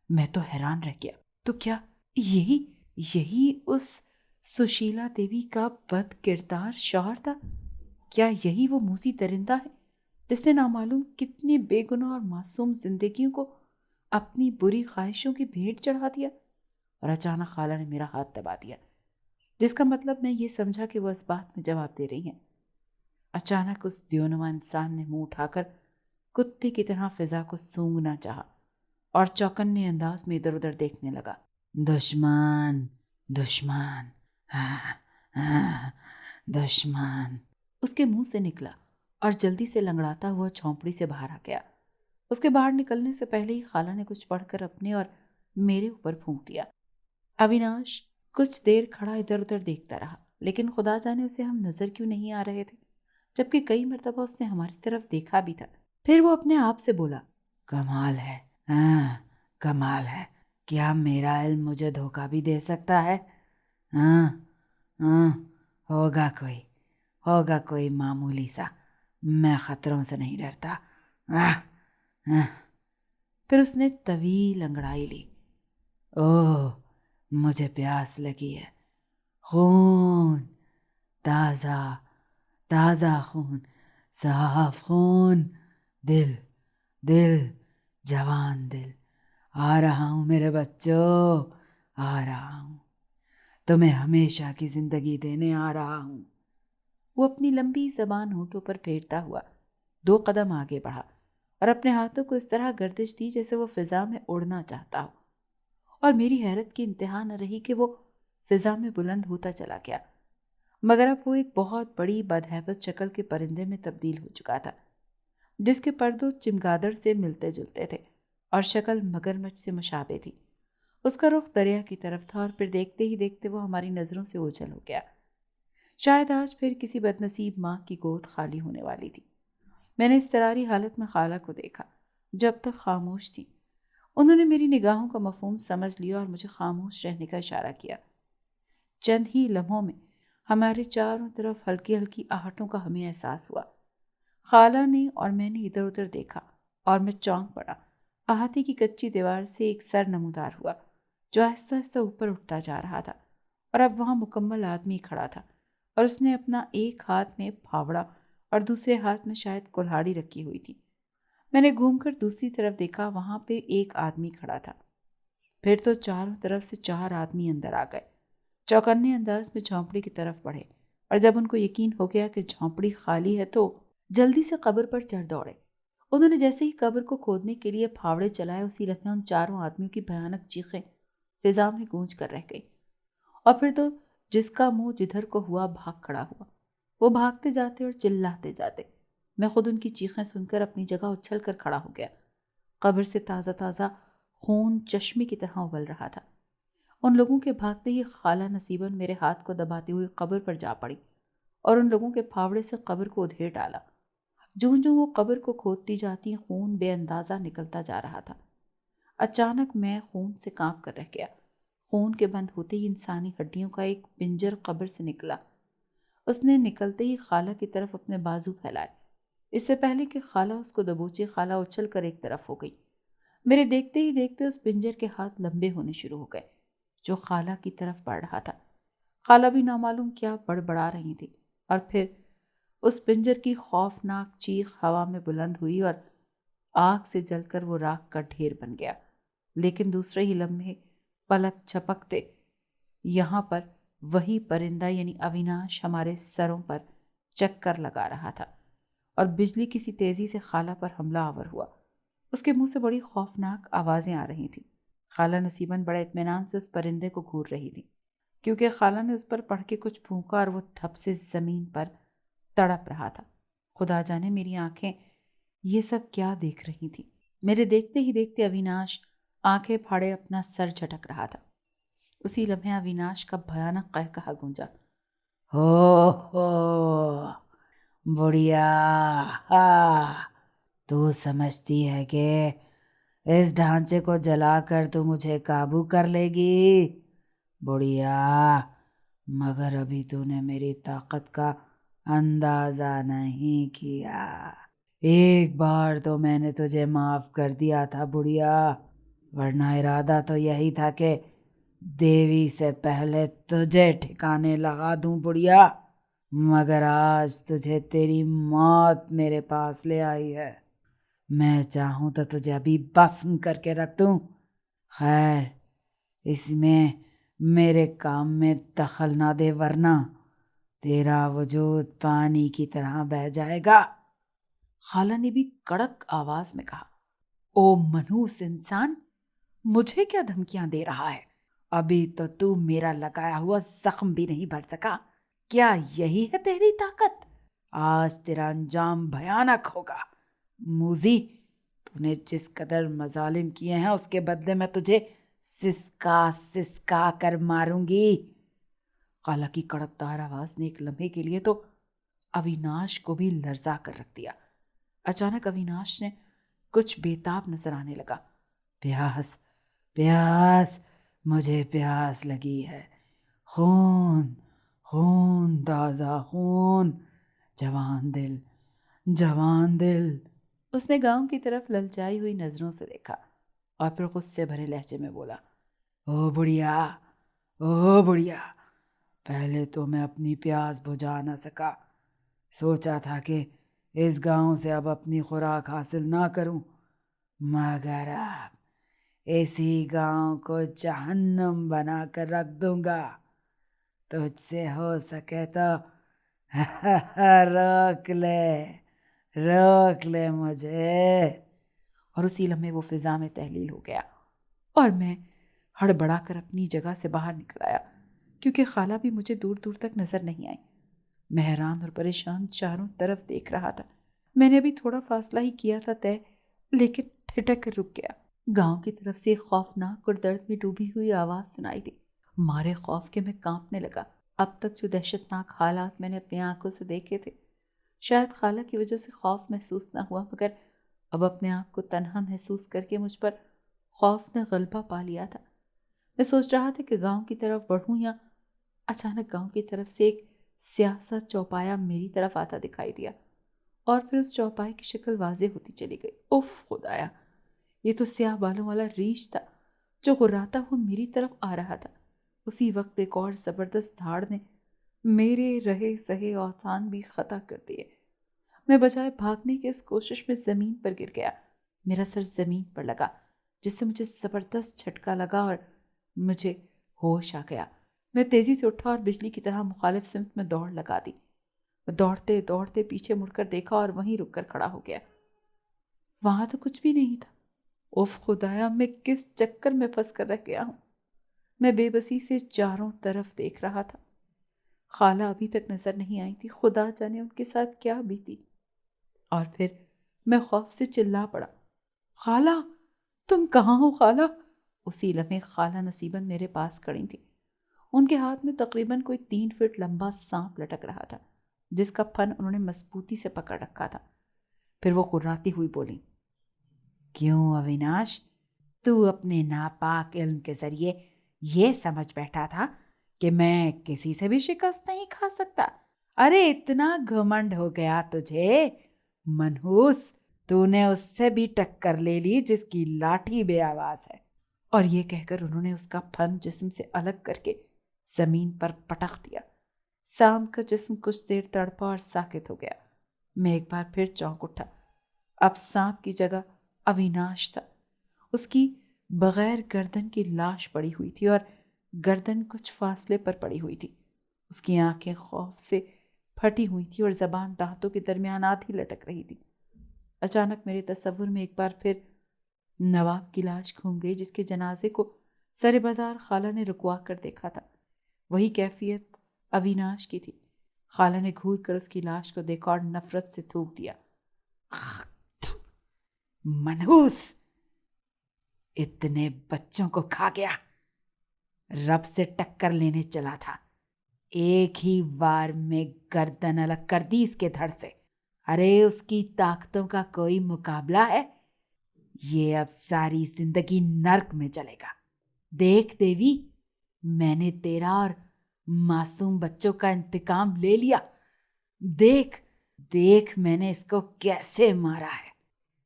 میں تو حیران رہ گیا۔ تو کیا یہی اس سشیلا دیوی کا بد کردار شوہر تھا؟ کیا یہی وہ موذی درندہ ہے جس نے نامعلوم کتنے بے گناہ اور معصوم زندگیوں کو اپنی بری خواہشوں کی بھیٹ چڑھا دیا؟ اور اچانک خالہ نے میرا ہاتھ دبا دیا، جس کا مطلب میں یہ سمجھا کہ وہ اس بات میں جواب دے رہی ہیں۔ اچانک اس دیونما انسان نے منہ اٹھا کر کتے کی طرح فضا کو سونگنا چاہا اور چوکنے انداز میں ادھر ادھر دیکھنے لگا۔ دشمن، دشمن، دشمن، اس کے منہ سے نکلا اور جلدی سے لنگڑاتا ہوا جھونپڑی سے باہر آ گیا۔ اس کے باہر نکلنے سے پہلے ہی خالہ نے کچھ پڑھ کر اپنے اور میرے اوپر پھونک دیا۔ اویناش کچھ دیر کھڑا ادھر ادھر دیکھتا رہا۔ لیکن خدا جانے اسے ہم نظر کیوں نہیں آ رہے تھے، جبکہ کئی مرتبہ اس نے ہماری طرف دیکھا بھی تھا۔ پھر وہ اپنے آپ سے بولا، کمال ہے، ہاں کمال ہے، کیا میرا علم مجھے دھوکہ بھی دے سکتا ہے؟ ہاں ہاں، ہوگا کوئی معمولی سا، میں خطروں سے نہیں ڈرتا۔ پھر اس نے طویل انگڑائی لی۔ اوہ مجھے پیاس لگی ہے، خون، تازہ تازہ خون، صاف خون، دل دل جوان دل، آ رہا ہوں میرے بچوں، آ رہا ہوں، تمہیں ہمیشہ کی زندگی دینے آ رہا ہوں۔ وہ اپنی لمبی زبان ہونٹوں پر پھیرتا ہوا 2 قدم آگے بڑھا اور اپنے ہاتھوں کو اس طرح گردش دی جیسے وہ فضا میں اڑنا چاہتا ہو، اور میری حیرت کی انتہا نہ رہی کہ وہ فضا میں بلند ہوتا چلا گیا، مگر اب وہ ایک بہت بڑی بدہیبت شکل کے پرندے میں تبدیل ہو چکا تھا، جس کے پردوں چمگادڑ سے ملتے جلتے تھے اور شکل مگرمچھ سے مشابہ تھی۔ اس کا رخ دریا کی طرف تھا اور پھر دیکھتے ہی دیکھتے وہ ہماری نظروں سے اوجھل ہو گیا۔ شاید آج پھر کسی بدنصیب ماں کی گود خالی ہونے والی تھی۔ میں نے اضطراری حالت میں خالہ کو دیکھا جو اب تک خاموش تھی۔ انہوں نے میری نگاہوں کا مفہوم سمجھ لیا اور مجھے خاموش رہنے کا اشارہ کیا۔ چند ہی لمحوں میں ہمارے چاروں طرف ہلکی ہلکی آہٹوں کا ہمیں احساس ہوا۔ خالہ نے اور میں نے ادھر ادھر دیکھا اور میں چونک پڑا۔ احاطے کی کچی دیوار سے ایک سر نمودار ہوا جو آہستہ آہستہ اوپر اٹھتا جا رہا تھا، اور اب وہاں مکمل آدمی کھڑا تھا، اور اس نے اپنا ایک ہاتھ میں پھاوڑا اور دوسرے ہاتھ میں شاید کلہاڑی رکھی ہوئی تھی۔ میں نے گھوم کر دوسری طرف دیکھا، وہاں پہ ایک آدمی کھڑا تھا۔ پھر تو چاروں طرف سے 4 آدمی اندر آ گئے، چوکنے انداز میں جھونپڑی کی طرف بڑھے، اور جب ان کو یقین ہو گیا کہ جھونپڑی خالی ہے تو جلدی سے قبر پر چڑھ دوڑے۔ انہوں نے جیسے ہی قبر کو کھودنے کے لیے پھاوڑے چلائے، اسی لمحے ان 4 آدمیوں کی بھیانک چیخیں فضا میں گونج کر رہ گئی، اور پھر تو جس کا منہ جدھر کو ہوا بھاگ کھڑا ہوا۔ وہ بھاگتے جاتے اور چلاتے جاتے۔ میں خود ان کی چیخیں سن کر اپنی جگہ اچھل کر کھڑا ہو گیا۔ قبر سے تازہ تازہ خون چشمے کی طرح ابل رہا تھا۔ ان لوگوں کے بھاگتے ہی خالہ نصیباً میرے ہاتھ کو دباتی ہوئی قبر پر جا پڑی اور ان لوگوں کے پھاوڑے سے قبر کو ادھیڑ ڈالا۔ جوں جوں وہ قبر کو کھودتی جاتی، خون بے اندازہ نکلتا جا رہا تھا۔ اچانک میں خون سے کانپ کر رہ گیا۔ خون کے بند ہوتے ہی انسانی ہڈیوں کا ایک پنجر قبر سے نکلا۔ اس نے نکلتے ہی خالہ کی طرف اپنے بازو پھیلائے۔ اس سے پہلے کہ خالہ اس کو دبوچے، خالہ اچھل کر ایک طرف ہو گئی۔ میرے دیکھتے ہی دیکھتے اس پنجر کے ہاتھ لمبے ہونے شروع ہو گئے جو خالہ کی طرف بڑھ رہا تھا۔ خالہ بھی نامعلوم کیا بڑبڑا رہی تھی، اور پھر اس پنجر کی خوفناک چیخ ہوا میں بلند ہوئی اور آگ سے جل کر وہ راکھ کا ڈھیر بن گیا۔ لیکن دوسرے ہی لمحے پلک جھپکتے یہاں پر وہی پرندہ یعنی اویناش ہمارے سروں پر چکر لگا رہا تھا، اور بجلی کسی تیزی سے خالہ پر حملہ آور ہوا۔ اس کے منہ سے بڑی خوفناک آوازیں آ رہی تھیں۔ خالہ نصیباً بڑے اطمینان سے اس پرندے کو گھور رہی تھی، کیونکہ خالہ نے اس پر پڑھ کے کچھ پھونکا اور وہ تھپ سے زمین پر تڑپ رہا تھا۔ خدا جانے میری آنکھیں یہ سب کیا دیکھ رہی تھی۔ میرے دیکھتے ہی دیکھتے اویناش آنکھیں پھاڑے اپنا سر جھٹک رہا تھا۔ اسی لمحے اویناش کا بھیانک قہقہا گونجا، ہو ہو بڑھیا، تو سمجھتی ہے کہ اس ڈھانچے کو جلا کر تو مجھے قابو کر لے گی بڑھیا، مگر ابھی تو نے میری طاقت کا اندازہ نہیں کیا۔ ایک بار تو میں نے تجھے معاف کر دیا تھا بڑھیا، ورنہ ارادہ تو یہی تھا کہ دیوی سے پہلے تجھے ٹھکانے لگا دوں بڑھیا، مگر آج تجھے تیری موت میرے پاس لے آئی ہے۔ میں چاہوں تو تجھے ابھی بسم کر کے رکھ دوں، خیر اس میں میرے کام میں دخل نہ دے، ورنہ تیرا وجود پانی کی طرح بہہ جائے گا۔ خالہ نے بھی کڑک آواز میں کہا، او منحوس انسان، مجھے کیا دھمکیاں دے رہا ہے؟ ابھی تو میرا لگایا ہوا زخم بھی نہیں بھر سکا۔ کیا یہی ہے تیری طاقت؟ آج تیرا انجام بھیانک ہوگا موذی۔ تو نے جس قدر مظالم کیے ہیں اس کے بدلے میں تجھے سسکا سسکا کر ماروں گی۔ خالہ کی کڑکدار آواز نے ایک لمحے کے لیے تو اویناش کو بھی لرزا کر رکھ دیا۔ اچانک اویناش نے کچھ بےتاب نظر آنے لگا۔ پیاس پیاس، مجھے پیاس لگی ہے، خون خون، تازہ خون، جوان دل جوان دل۔ اس نے گاؤں کی طرف للچائی ہوئی نظروں سے دیکھا اور پھر غصے بھرے لہجے میں بولا، او بڑھیا، او بڑھیا، پہلے تو میں اپنی پیاس بجھا نہ سکا، سوچا تھا کہ اس گاؤں سے اب اپنی خوراک حاصل نہ کروں، مگر اب اسی گاؤں کو جہنم بنا کر رکھ دوں گا۔ تجھ سے ہو سکے تو روک لے مجھے۔ اور اسی لمحے وہ فضا میں تحلیل ہو گیا اور میں ہڑبڑا کر اپنی جگہ سے باہر نکل آیا، کیونکہ خالہ بھی مجھے دور دور تک نظر نہیں آئی۔ میں حیران اور پریشان چاروں طرف دیکھ رہا تھا۔ میں نے ابھی تھوڑا فاصلہ ہی کیا تھا طے، لیکن ٹھٹک کر رک گیا۔ گاؤں کی طرف سے ایک خوفناک اور درد میں ڈوبی ہوئی آواز سنائی دی۔ مارے خوف کے میں کانپنے لگا۔ اب تک جو دہشتناک حالات میں نے اپنی آنکھوں سے دیکھے تھے، شاید خالہ کی وجہ سے خوف محسوس نہ ہوا، مگر اب اپنے آپ کو تنہا محسوس کر کے مجھ پر خوف نے غلبہ پا لیا تھا۔ میں سوچ رہا تھا کہ گاؤں کی طرف بڑھوں یا اچانک گاؤں کی طرف سے ایک سیاہ سا چوپایا میری طرف آتا دکھائی دیا اور پھر اس چوپائے کی شکل واضح ہوتی چلی گئی۔ اف خدایا، یہ تو سیاہ بالوں والا ریچھ تھا جو غراتا ہوا میری طرف آ رہا تھا۔ اسی وقت ایک اور زبردست دھاڑ نے میرے رہے سہے اوسان بھی خطا کر دیے۔ میں بجائے بھاگنے کی اس کوشش میں زمین پر گر گیا۔ میرا سر زمین پر لگا، جس سے مجھے زبردست جھٹکا لگا اور مجھے ہوش آ گیا۔ میں تیزی سے اٹھا اور بجلی کی طرح مخالف سمت میں دوڑ لگا دی۔ میں دوڑتے دوڑتے پیچھے مڑ کر دیکھا اور وہیں رک کر کھڑا ہو گیا۔ وہاں تو کچھ بھی نہیں تھا۔ اوف خدایا، میں کس چکر میں پھنس کر رہ گیا ہوں۔ میں بے بسی سے چاروں طرف دیکھ رہا تھا۔ خالہ ابھی تک نظر نہیں آئی تھی، خدا جانے ان کے ساتھ کیا بیتی۔ اور پھر میں خوف سے چلا پڑا، خالہ، تم کہاں ہو خالہ؟ اسی لمحے خالہ نصیباً میرے پاس کھڑی تھی۔ ان کے ہاتھ میں تقریباً کوئی 3 فٹ لمبا سانپ لٹک رہا تھا، جس کا پھن انہوں نے مضبوطی سے پکڑ رکھا تھا۔ پھر وہ کراتی ہوئی بولی، کیوں اویناش، تو اپنے ناپاک علم کے ذریعے یہ سمجھ بیٹھا تھا کہ میں کسی سے بھی شکست نہیں کھا سکتا؟ ارے اتنا گھمنڈ ہو گیا تجھے منحوس، تو نے اس سے بھی ٹکر لے لی جس کی لاٹھی بے آواز ہے۔ اور یہ کہہ کر انہوں نے اس کا پھن جسم سے الگ کر کے زمین پر پٹخ دیا۔ سانپ کا جسم کچھ دیر تڑپا اور ساکت ہو گیا۔ میں ایک بار پھر چونک اٹھا۔ اب سانپ کی جگہ اویناش تھا۔ اس کی بغیر گردن کی لاش پڑی ہوئی تھی اور گردن کچھ فاصلے پر پڑی ہوئی تھی۔ اس کی آنکھیں خوف سے پھٹی ہوئی تھی اور زبان دانتوں کے درمیان آدھی لٹک رہی تھی۔ اچانک میرے تصور میں ایک بار پھر نواب کی لاش گھوم گئی، جس کے جنازے کو سر بازار خالہ نے رکوا کر دیکھا تھا۔ وہی کیفیت اویناش کی تھی۔ خالہ نے گھور کر اس کی لاش کو دیکھا اور نفرت سے تھوک دیا، منحوس، اتنے بچوں کو کھا گیا، رب سے ٹکر لینے چلا تھا، ایک ہی وار میں گردن الگ کر دی اس کے دھڑ سے۔ ارے اس کی طاقتوں کا کوئی مقابلہ ہے؟ یہ اب ساری زندگی نرک میں چلے گا۔ دیکھ دیوی، میں نے تیرا اور معصوم بچوں کا انتقام لے لیا۔ دیکھ دیکھ میں نے اس کو کیسے مارا ہے۔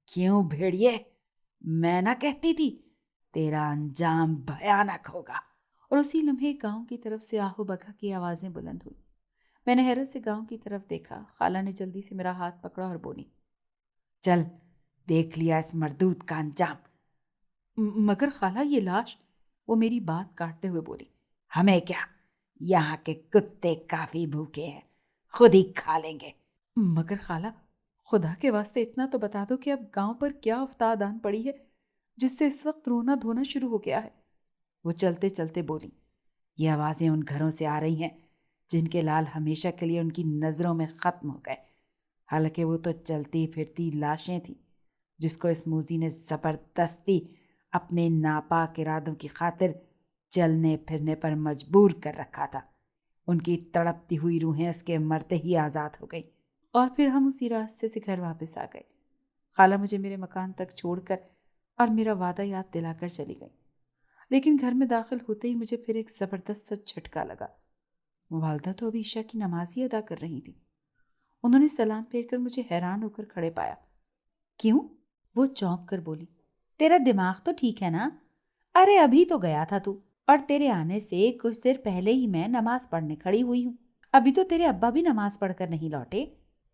کیوں بھیڑیے، میں نہ کہتی تھی تیرا انجام بھیانک ہوگا۔ اور اسی لمحے گاؤں کی طرف سے آہو بکا کی آوازیں بلند ہوئی۔ میں نے حیرت سے گاؤں کی طرف دیکھا۔ خالہ نے جلدی سے میرا ہاتھ پکڑا اور بولی، چل دیکھ لیا اس مردود کا انجام۔ مگر خالہ یہ لاش، وہ میری بات کاٹتے ہوئے بولی، ہمیں کیا، یہاں کے کتے کافی بھوکے ہیں، خود ہی کھا لیں گے۔ مگر خالہ، خدا کے واسطے اتنا تو بتا دو کہ اب گاؤں پر کیا افتاد آن پڑی ہے جس سے اس وقت رونا دھونا شروع ہو گیا ہے۔ وہ چلتے چلتے بولی، یہ آوازیں ان گھروں سے آ رہی ہیں جن کے لال ہمیشہ کے لیے ان کی نظروں میں ختم ہو گئے۔ حالانکہ وہ تو چلتی پھرتی لاشیں تھیں جس کو اس موذی نے زبردستی اپنے ناپاک ارادوں کی خاطر چلنے پھرنے پر مجبور کر رکھا تھا۔ ان کی تڑپتی ہوئی روحیں اس کے مرتے ہی آزاد ہو گئی۔ اور پھر ہم اسی راستے سے گھر واپس آ گئے۔ خالہ مجھے میرے مکان تک چھوڑ کر اور میرا وعدہ یاد دلا کر چلی گئی، لیکن گھر میں داخل ہوتے ہی مجھے پھر ایک زبردست سا جھٹکا لگا۔ والدہ تو ابھی عشاء کی نماز ہی ادا کر رہی تھی۔ انہوں نے سلام پھیر کر مجھے حیران ہو کر کھڑے پایا۔ کیوں؟ وہ چونک کر بولی، تیرا دماغ تو ٹھیک ہے نا؟ ارے ابھی تو گیا تھا تو، اور تیرے آنے سے کچھ دیر پہلے ہی میں نماز پڑھنے کھڑی ہوئی ہوں۔ ابھی تو تیرے ابا بھی نماز پڑھ کر نہیں لوٹے۔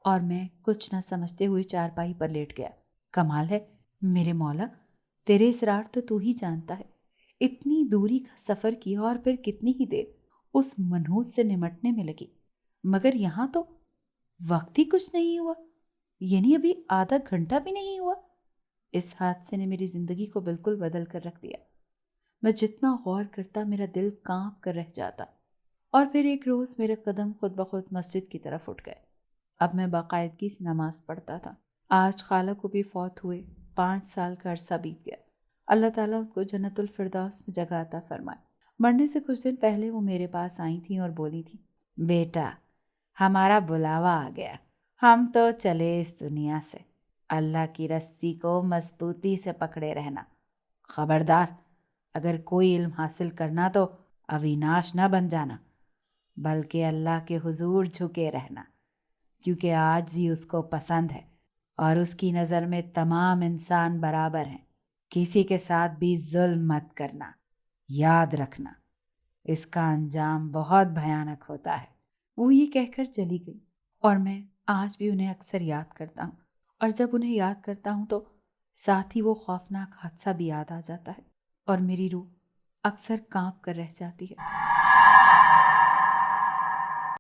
اور میں کچھ نہ سمجھتے ہوئے چارپائی پر لیٹ گیا۔ کمال ہے میرے مولا، تیرے اسرار تو ہی جانتا ہے۔ اتنی دوری کا سفر کیا اور پھر کتنی ہی دیر اس منحوس سے نمٹنے میں لگی، مگر یہاں تو وقت ہی کچھ نہیں ہوا، یعنی ابھی آدھا گھنٹہ بھی نہیں ہوا۔ اس حادثے نے میری زندگی کو بالکل بدل کر رکھ دیا۔ میں جتنا غور کرتا میرا دل کانپ کر رہ جاتا۔ اور پھر ایک روز میرے قدم خود بخود مسجد کی طرف اٹھ گئے۔ اب میں باقاعدگی سے نماز پڑھتا تھا۔ آج خالہ کو بھی فوت ہوئے 5 سال کا عرصہ بیت گیا۔ اللہ تعالیٰ ان کو جنت الفردوس میں جگہ عطا فرمائے۔ مرنے سے کچھ دن پہلے وہ میرے پاس آئی تھیں اور بولی تھیں، بیٹا ہمارا بلاوا آ گیا، ہم تو چلے اس دنیا سے۔ اللہ کی رسی کو مضبوطی سے پکڑے رہنا، خبردار اگر کوئی علم حاصل کرنا تو اویناش نہ بن جانا، بلکہ اللہ کے حضور جھکے رہنا، کیونکہ عاجزی اس کو پسند ہے اور اس کی نظر میں تمام انسان برابر ہیں۔ کسی کے ساتھ بھی ظلم مت کرنا، یاد رکھنا اس کا انجام بہت بھیانک ہوتا ہے۔ وہ یہ کہہ کر چلی گئی، اور میں آج بھی انہیں اکثر یاد کرتا ہوں، اور جب انہیں یاد کرتا ہوں تو ساتھ ہی وہ خوفناک حادثہ بھی یاد آ جاتا ہے، اور میری روح اکثر کانپ کر رہ جاتی ہے۔